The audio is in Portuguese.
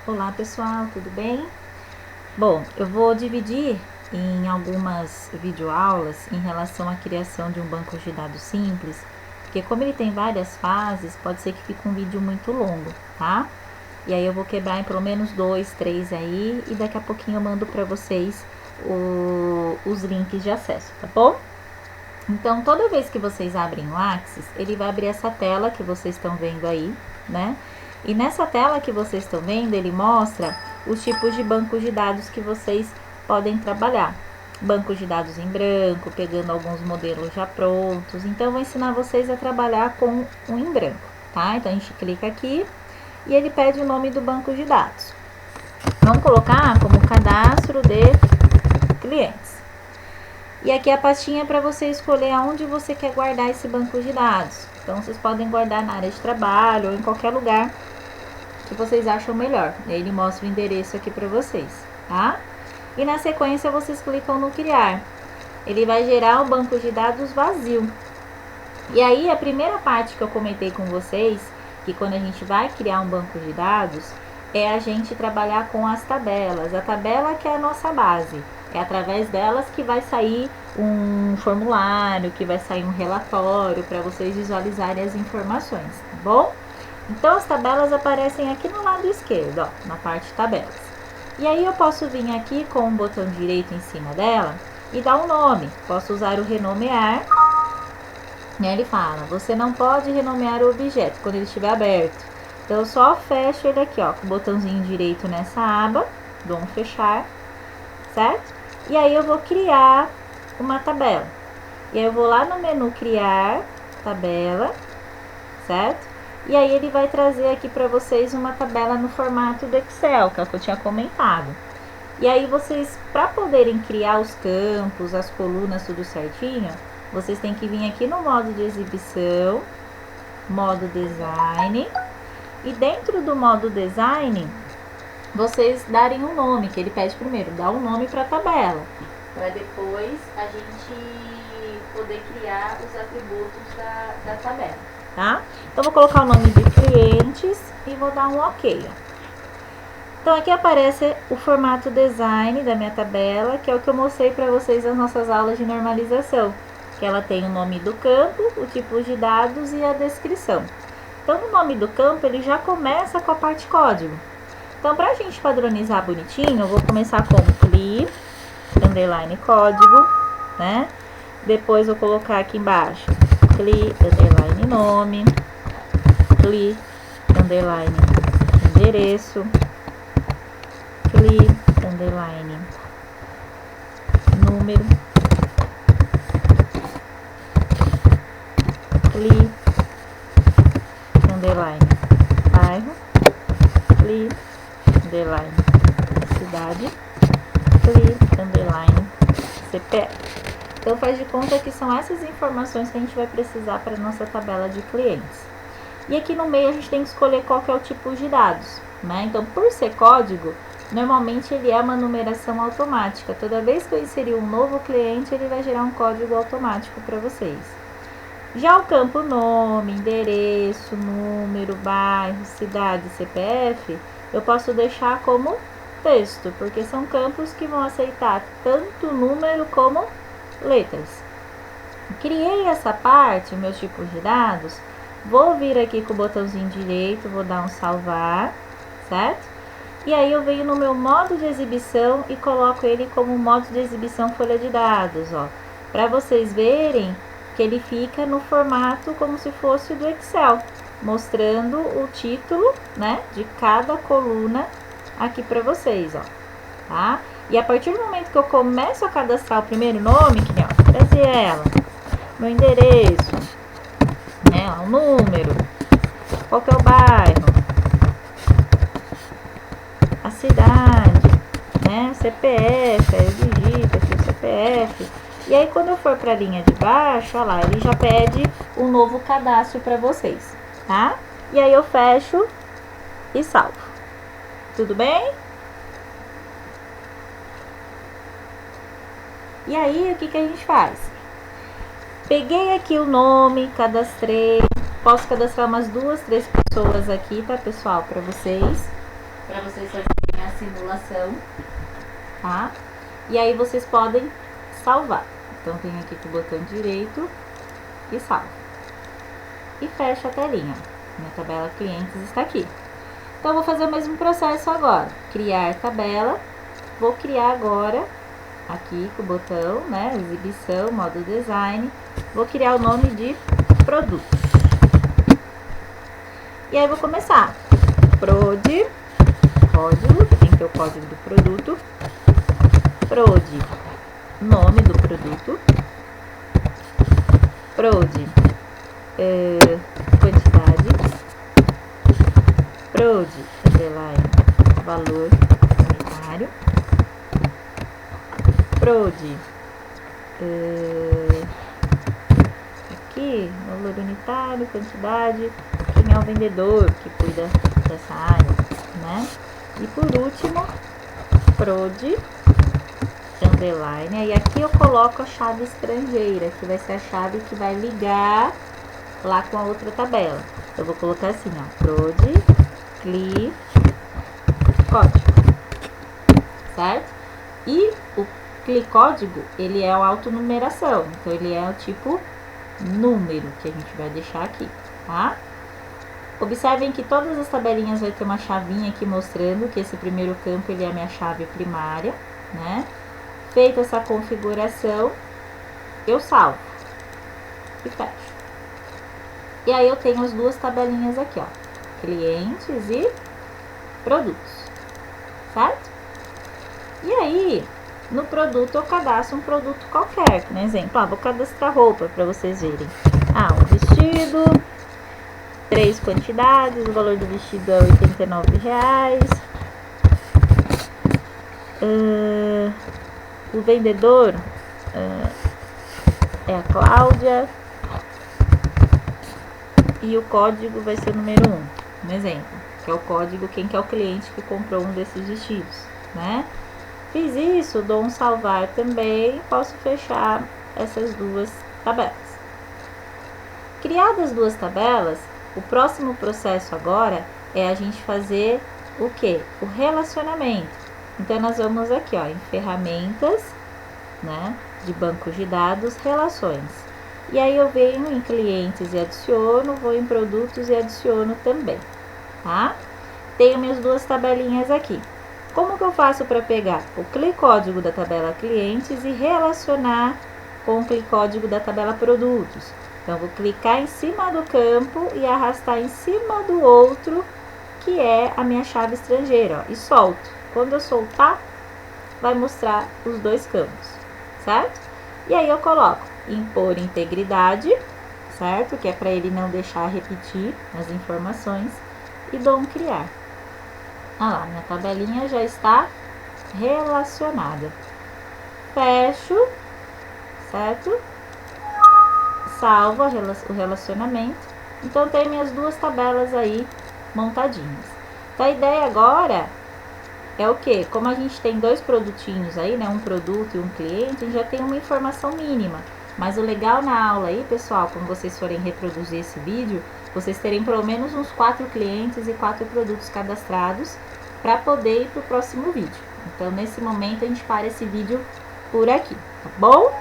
Olá pessoal, tudo bem? Bom, eu vou dividir em algumas videoaulas em relação à criação de um banco de dados simples, porque como ele tem várias fases, pode ser que fique um vídeo muito longo, tá? E aí eu vou quebrar em pelo menos 2, 3 aí e daqui a pouquinho eu mando para vocês os links de acesso, tá bom? Então, toda vez que vocês abrem o Axis, ele vai abrir essa tela que vocês estão vendo aí, né? E nessa tela que vocês estão vendo, ele mostra os tipos de bancos de dados que vocês podem trabalhar. Bancos de dados em branco, pegando alguns modelos já prontos. Então, eu vou ensinar vocês a trabalhar com um em branco, tá? Então, a gente clica aqui e ele pede o nome do banco de dados. Vamos colocar como cadastro de clientes. E aqui a pastinha para você escolher aonde você quer guardar esse banco de dados. Então, vocês podem guardar na área de trabalho ou em qualquer lugar que vocês acham melhor. Ele mostra o endereço aqui para vocês, tá? E na sequência, vocês clicam no criar. Ele vai gerar um banco de dados vazio. E aí, a primeira parte que eu comentei com vocês, que quando a gente vai criar um banco de dados, é a gente trabalhar com as tabelas. A tabela que é a nossa base. É através delas que vai sair um formulário, que vai sair um relatório para vocês visualizarem as informações, tá bom? Então, as tabelas aparecem aqui no lado esquerdo, ó, na parte tabelas. E aí eu posso vir aqui com o botão direito em cima dela e dar um nome. Posso usar o renomear. E aí ele fala, você não pode renomear o objeto quando ele estiver aberto. Então, eu só fecho ele aqui, ó, com o botãozinho direito nessa aba, dou um fechar, certo? E aí eu vou criar uma tabela. E aí eu vou lá no menu criar tabela, certo? E aí ele vai trazer aqui para vocês uma tabela no formato do Excel, que é o que eu tinha comentado. E aí vocês, para poderem criar os campos, as colunas, tudo certinho, vocês têm que vir aqui no modo de exibição, modo design. E dentro do modo design, vocês darem um nome, que ele pede primeiro, dá um nome para a tabela, para depois a gente poder criar os atributos da tabela, tá? Então, vou colocar o nome de clientes e vou dar um OK. Então, aqui aparece o formato design da minha tabela, que é o que eu mostrei para vocês nas nossas aulas de normalização, que ela tem o nome do campo, o tipo de dados e a descrição. Então, no nome do campo, ele já começa com a parte código. Então, para a gente padronizar bonitinho, eu vou começar com cli, underline código, né? Depois, vou colocar aqui embaixo, cli, underline nome, cli, underline endereço, cli, underline número, cli, underline bairro, cli, underline cidade, cli, underline CPF. Então, faz de conta que são essas informações que a gente vai precisar para a nossa tabela de clientes. E aqui no meio a gente tem que escolher qual que é o tipo de dados, né? Então, por ser código, normalmente ele é uma numeração automática. Toda vez que eu inserir um novo cliente, ele vai gerar um código automático para vocês. Já o campo nome, endereço, número, bairro, cidade, CPF, eu posso deixar como texto, porque são campos que vão aceitar tanto número como letras. Criei essa parte, meus tipos de dados, vou vir aqui com o botãozinho direito, vou dar um salvar, certo? E aí eu venho no meu modo de exibição e coloco ele como modo de exibição folha de dados, ó, para vocês verem que ele fica no formato como se fosse do Excel, mostrando o título, né, de cada coluna aqui para vocês, ó, tá? E a partir do momento que eu começo a cadastrar o primeiro nome, que é, ó, Graziela, meu endereço, né, o número, qual que é o bairro, a cidade, né, CPF, aí eu digito aqui o CPF. E aí, quando eu for para a linha de baixo, olha lá, ele já pede um novo cadastro para vocês, tá? E aí eu fecho e salvo. Tudo bem? E aí, o que que a gente faz? Peguei aqui o nome, cadastrei. Posso cadastrar umas 2, 3 pessoas aqui, tá, pessoal? Para vocês. para vocês fazerem a simulação, tá? E aí vocês podem salvar. Então, venho aqui com o botão direito e salvo. E fecho a telinha. Minha tabela clientes está aqui. Então, eu vou fazer o mesmo processo agora. Criar tabela. Vou criar agora, aqui com o botão, né? Exibição, modo design. Vou criar o nome de produto. E aí, vou começar. Prod, código, tem que ter o código do produto. Prod, nome do produto. Prod, quantidade. Prod, underline, valor unitário. Prod, aqui, valor unitário, quantidade. Quem é o vendedor que cuida dessa área, né? E por último, prod, underline, aí aqui eu coloco a chave estrangeira, que vai ser a chave que vai ligar lá com a outra tabela. Eu vou colocar assim, ó, prod, cli, código, certo? E o cli código, ele é a autonumeração, então ele é o tipo número que a gente vai deixar aqui, tá? Observem que todas as tabelinhas vai ter uma chavinha aqui mostrando que esse primeiro campo ele é a minha chave primária, né? Feita essa configuração, eu salvo e fecho. E aí eu tenho as duas tabelinhas aqui, ó, clientes e produtos, certo? E aí, no produto eu cadastro um produto qualquer, por exemplo, vou cadastrar roupa para vocês verem. Um vestido, 3 quantidades, o valor do vestido é R$89. O vendedor é a Cláudia. E o código vai ser o número 1, um exemplo. Que é o código, quem que é o cliente que comprou um desses vestidos, né? Fiz isso, dou um salvar também, posso fechar essas duas tabelas. Criadas duas tabelas, o próximo processo agora é a gente fazer o quê? O relacionamento. Então, nós vamos aqui, ó, em ferramentas, né, de banco de dados, relações. E aí, eu venho em clientes e adiciono, vou em produtos e adiciono também, tá? Tenho minhas duas tabelinhas aqui. Como que eu faço para pegar o CLI código da tabela clientes e relacionar com o CLI código da tabela produtos? Então, vou clicar em cima do campo e arrastar em cima do outro, que é a minha chave estrangeira, ó, e solto. Quando eu soltar, vai mostrar os dois campos, certo? E aí eu coloco impor integridade, certo? Que é para ele não deixar repetir as informações, e dou um criar. Lá, minha tabelinha já está relacionada. Fecho, certo? Salvo o relacionamento. Então, tem minhas duas tabelas aí montadinhas. Então, a ideia agora é o que? Como a gente tem dois produtinhos aí, né? Um produto e um cliente, a gente já tem uma informação mínima. Mas o legal na aula aí, pessoal, quando vocês forem reproduzir esse vídeo, vocês terem pelo menos uns 4 clientes e 4 produtos cadastrados para poder ir para o próximo vídeo. Então, nesse momento, a gente para esse vídeo por aqui, tá bom?